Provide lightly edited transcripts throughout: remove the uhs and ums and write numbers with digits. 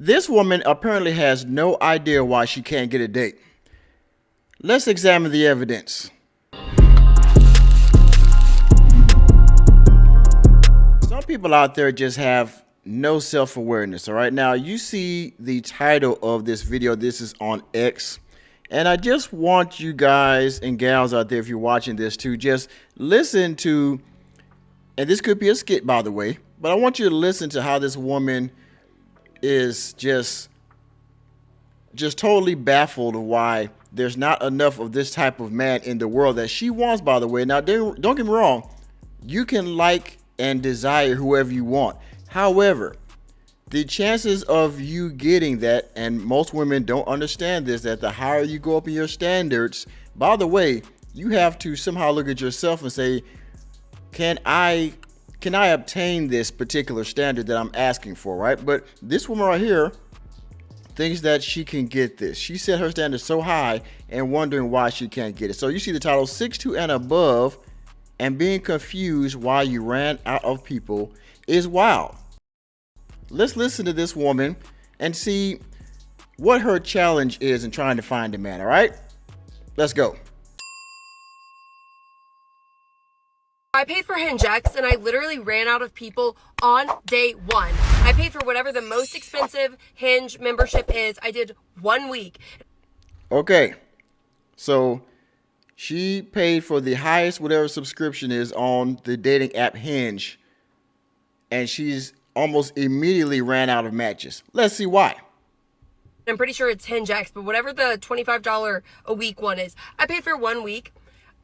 This woman apparently has no idea why she can't get a date. Let's examine the evidence. Some people out there just have no self-awareness. All right, now you see the title of this video. This is on X, and I just want you guys and gals out there, if you're watching this, to just listen to, and this could be a skit, by the way, but I want you to listen to how this woman is just totally baffled of why there's not enough of this type of man in the world that she wants, by the way. Now, don't get me wrong, you can like and desire whoever you want. However, the chances of you getting that, and most women don't understand this, that the higher you go up in your standards, by the way, you have to somehow look at yourself and say, can I obtain this particular standard that I'm asking for, right? But this woman right here thinks that she can get this. She set her standard so high and wondering why she can't get it. So you see the title, 6'2" and above, and being confused why you ran out of people is wild. Let's listen to this woman and see what her challenge is in trying to find a man, all right? Let's go. I paid for hinge and I literally ran out of people on day one. I paid for whatever the most expensive Hinge membership is. I did 1 week. Okay, so she paid for the highest whatever subscription is on the dating app Hinge, and she's almost immediately ran out of matches. Let's see why. I'm pretty sure it's hinge, but whatever the $25 a week one is, I paid for 1 week.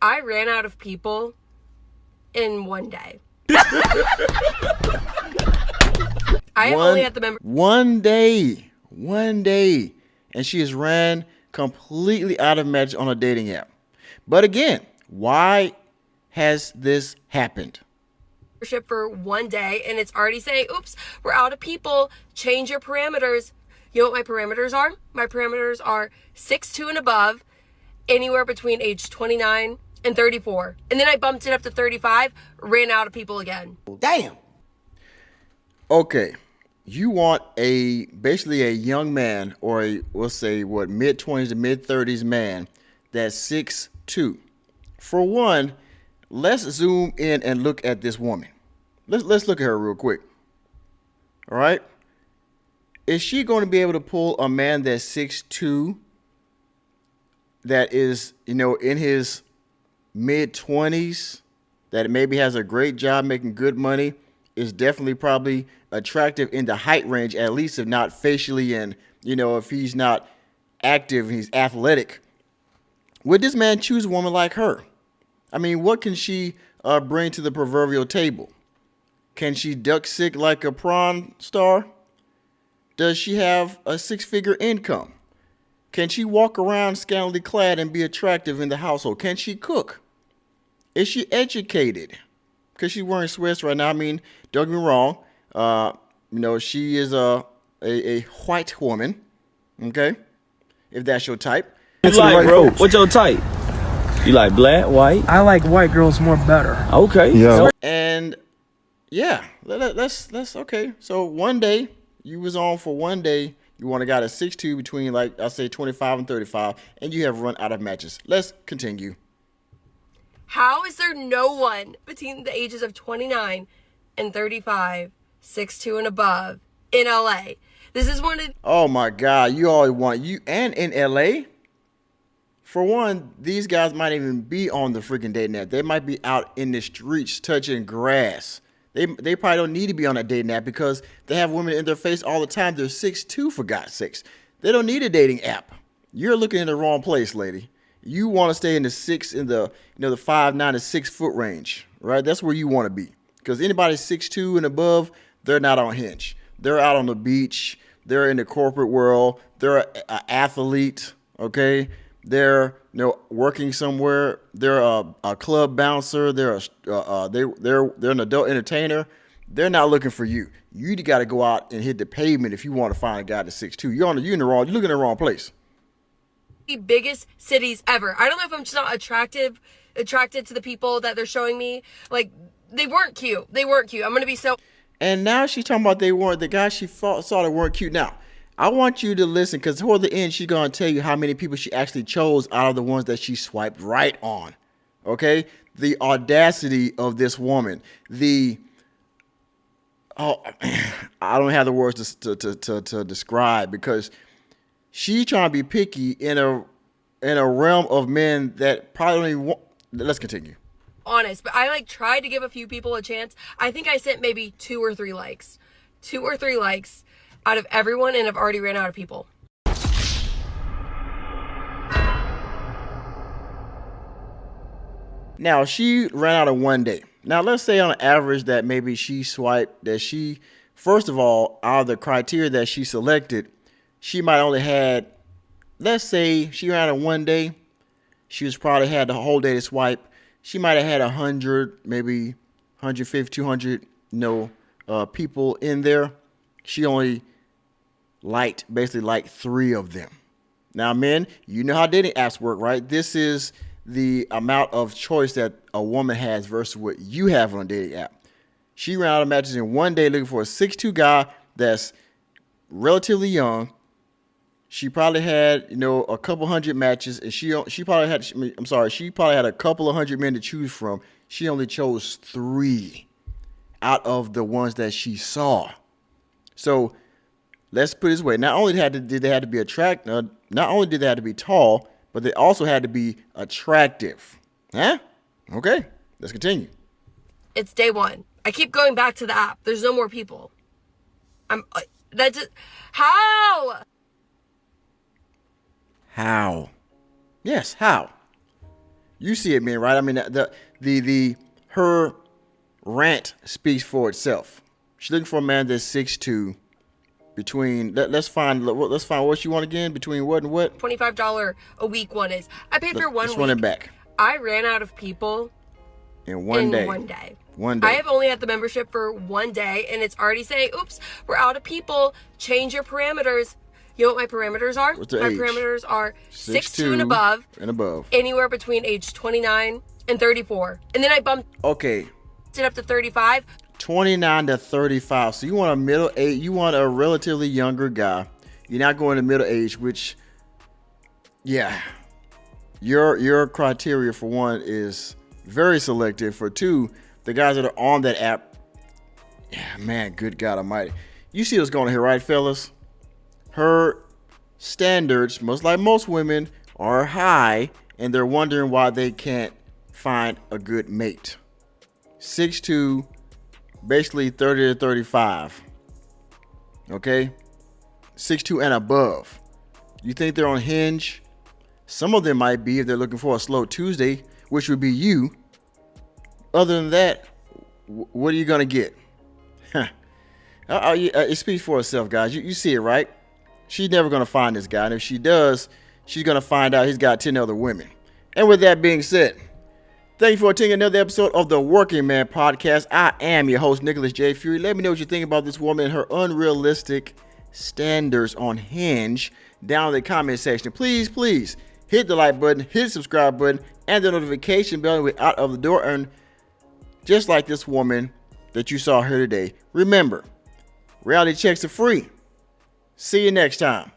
I ran out of people in 1 day. I only had the member 1 day, and she has ran completely out of matches on a dating app. But again, why has this happened? membership for 1 day, and it's already saying, oops, we're out of people. Change your parameters. You know what my parameters are? My parameters are 6'2" and above, anywhere between age 29 and 34. And then I bumped it up to 35, ran out of people again. Damn. Okay. You want basically a young man, or we'll say mid-20s to mid-30s man that's 6'2". For one, let's zoom in and look at this woman. Let's look at her real quick. All right. Is she going to be able to pull a man that's 6'2", that is, in his mid-20s, that maybe has a great job, making good money, is definitely probably attractive in the height range, at least, if not facially, and if he's not active, he's athletic? Would this man choose a woman like her? I mean, what can she bring to the proverbial table? Can she duck sick like a prawn star? Does she have a 6-figure income? Can she walk around scantily clad and be attractive in the household? Can she cook? Is she educated? Because she's wearing sweats right now. I mean, don't get me wrong. She is a white woman. Okay, if that's your type. You like, bro? What's your type? You like black, white? I like white girls more better. Okay. Yeah. And yeah, let's okay. So 1 day you was on for 1 day. You want to got a 6'2" between, like I say, 25 and 35, and you have run out of matches. Let's continue. How is there no one between the ages of 29 and 35, 6'2" and above in LA? This is one of... Oh my God, you always want you, and in LA? For one, these guys might even be on the freaking dating app. They might be out in the streets touching grass. They probably don't need to be on a dating app because they have women in their face all the time. They're 6'2", for God's sakes. They don't need a dating app. You're looking in the wrong place, lady. You want to stay in the the 5'9" to 6 foot range, right? That's where you want to be. Because anybody 6'2" and above, they're not on Hinge. They're out on the beach. They're in the corporate world. They're an athlete, okay? They're working somewhere. They're a club bouncer. They're an adult entertainer. They're not looking for you. You got to go out and hit the pavement if you want to find a guy that's 6'2". You're looking in the wrong place. The biggest cities ever. I don't know if I'm just not attracted to the people that they're showing me. Like, they weren't cute. I'm gonna be so... And now she's talking about the guys she saw that weren't cute. Now, I want you to listen, because toward the end, she's going to tell you how many people she actually chose out of the ones that she swiped right on. Okay? The audacity of this woman. I don't have the words to describe, because she trying to be picky in a realm of men that probably don't even want. Let's continue. Honest, but I like tried to give a few people a chance. I think I sent maybe 2 or 3 likes. 2 or 3 likes out of everyone, and I've already ran out of people. Now, she ran out of one day. Now, let's say on average that maybe she swiped, that she, first of all, out of the criteria that she selected, she might only had, let's say she ran out of one day. She was probably had the whole day to swipe. She might have had 100, maybe 150, 200, people in there. She only basically liked 3 of them. Now, men, you know how dating apps work, right? This is the amount of choice that a woman has versus what you have on a dating app. She ran out of matches in one day looking for a 6'2" guy that's relatively young. She probably had, a couple hundred matches, and she probably had, she probably had a couple of hundred men to choose from. She only chose 3 out of the ones that she saw. So let's put it this way: not only did they have to be attractive, not only did they have to be tall, but they also had to be attractive. Huh? Okay, let's continue. It's day 1. I keep going back to the app. There's no more people. How? How? Yes, how? You see it, man, right? I mean, her rant speaks for itself. She's looking for a man that's 6'2", between, let's find what you want again, between what and what? $25 a week one is. I paid for 1 week. Let's run it back. I ran out of people in one day. One day. I have only had the membership for 1 day, and it's already saying, oops, we're out of people. Change your parameters. You know what my parameters are? What's the my age? Parameters are 6'2" and above. And above. Anywhere between age 29 and 34. And then I bumped it up to 35. 29 to 35. So you want a middle age, you want a relatively younger guy. You're not going to middle age, which, yeah, your criteria for one is very selective. For two, the guys that are on that app, yeah, man, good God Almighty. You see what's going on here, right, fellas? Her standards, most like most women, are high, and they're wondering why they can't find a good mate. 6'2", basically 30 to 35. Okay? 6'2" and above. You think they're on Hinge? Some of them might be if they're looking for a slow Tuesday, which would be you. Other than that, what are you going to get? It speaks for itself, guys. You see it, right? She's never going to find this guy. And if she does, she's going to find out he's got 10 other women. And with that being said, thank you for attending another episode of the Working Man Podcast. I am your host, Nicholas J. Fury. Let me know what you think about this woman and her unrealistic standards on Hinge down in the comment section. Please, please hit the like button, hit the subscribe button, and the notification bell, and we're out of the door. And just like this woman that you saw here today, remember, reality checks are free. See you next time.